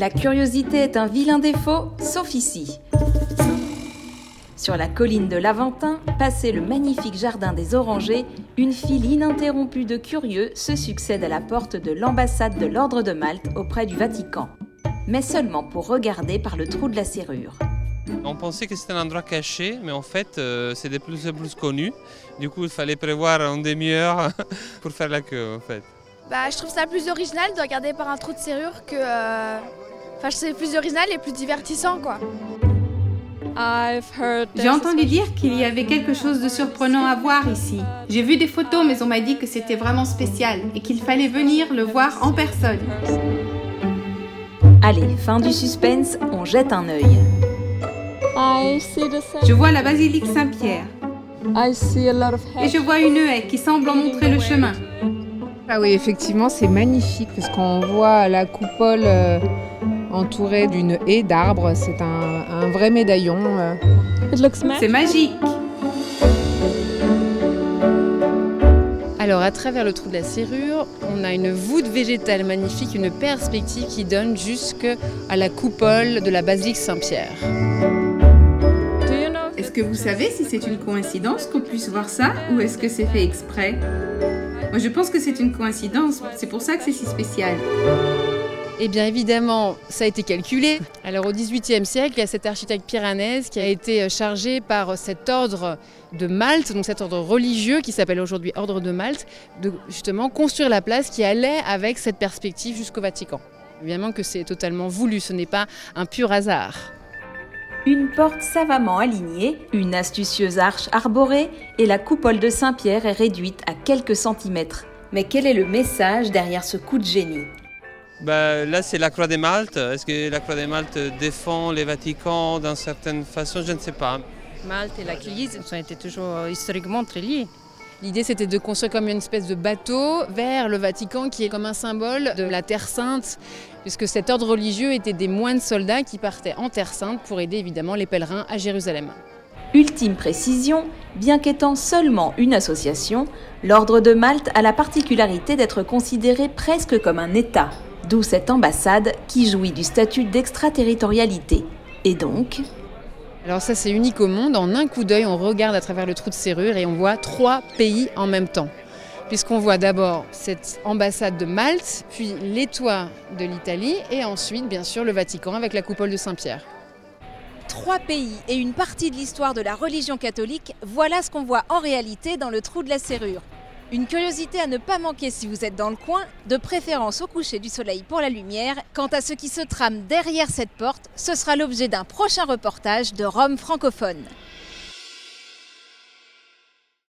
La curiosité est un vilain défaut, sauf ici. Sur la colline de l'Aventin, passé le magnifique jardin des Orangers, une file ininterrompue de curieux se succède à la porte de l'ambassade de l'Ordre de Malte auprès du Vatican. Mais seulement pour regarder par le trou de la serrure. On pensait que c'était un endroit caché, mais en fait, c'est de plus en plus connu. Du coup, il fallait prévoir une demi-heure pour faire la queue, en fait. Je trouve ça plus original de regarder par un trou de serrure que... c'est plus original et plus divertissant, quoi. J'ai entendu dire qu'il y avait quelque chose de surprenant à voir ici. J'ai vu des photos, mais on m'a dit que c'était vraiment spécial et qu'il fallait venir le voir en personne. Allez, fin du suspense, on jette un œil. Je vois la basilique Saint-Pierre. Et je vois une haie qui semble en montrer le chemin. Ah oui, effectivement, c'est magnifique parce qu'on voit la coupole entourée d'une haie d'arbres. C'est un vrai médaillon. C'est magique. Alors à travers le trou de la serrure, on a une voûte végétale magnifique, une perspective qui donne jusqu'à la coupole de la basilique Saint-Pierre. Est-ce que vous savez si c'est une coïncidence qu'on puisse voir ça ou est-ce que c'est fait exprès? Moi je pense que c'est une coïncidence, c'est pour ça que c'est si spécial. Eh bien évidemment, ça a été calculé. Alors au XVIIIe siècle, il y a cet architecte pyrénéen qui a été chargé par cet ordre de Malte, donc cet ordre religieux qui s'appelle aujourd'hui Ordre de Malte, de justement construire la place qui allait avec cette perspective jusqu'au Vatican. Évidemment que c'est totalement voulu, ce n'est pas un pur hasard. Une porte savamment alignée, une astucieuse arche arborée et la coupole de Saint-Pierre est réduite à quelques centimètres. Mais quel est le message derrière ce coup de génie ? Là, c'est la Croix de Malte. Est-ce que la Croix de Malte défend les Vaticans d'une certaine façon? Je ne sais pas. Malte et l'Église ont été toujours historiquement très liés. L'idée, c'était de construire comme une espèce de bateau vers le Vatican, qui est comme un symbole de la Terre Sainte, puisque cet ordre religieux était des moines soldats qui partaient en Terre Sainte pour aider évidemment les pèlerins à Jérusalem. Ultime précision, bien qu'étant seulement une association, l'Ordre de Malte a la particularité d'être considéré presque comme un État, d'où cette ambassade qui jouit du statut d'extraterritorialité. Et donc... Alors ça, c'est unique au monde. En un coup d'œil, on regarde à travers le trou de serrure et on voit 3 pays en même temps. Puisqu'on voit d'abord cette ambassade de Malte, puis les toits de l'Italie et ensuite, bien sûr, le Vatican avec la coupole de Saint-Pierre. 3 pays et une partie de l'histoire de la religion catholique, voilà ce qu'on voit en réalité dans le trou de la serrure. Une curiosité à ne pas manquer si vous êtes dans le coin, de préférence au coucher du soleil pour la lumière. Quant à ce qui se trame derrière cette porte, ce sera l'objet d'un prochain reportage de Rome francophone.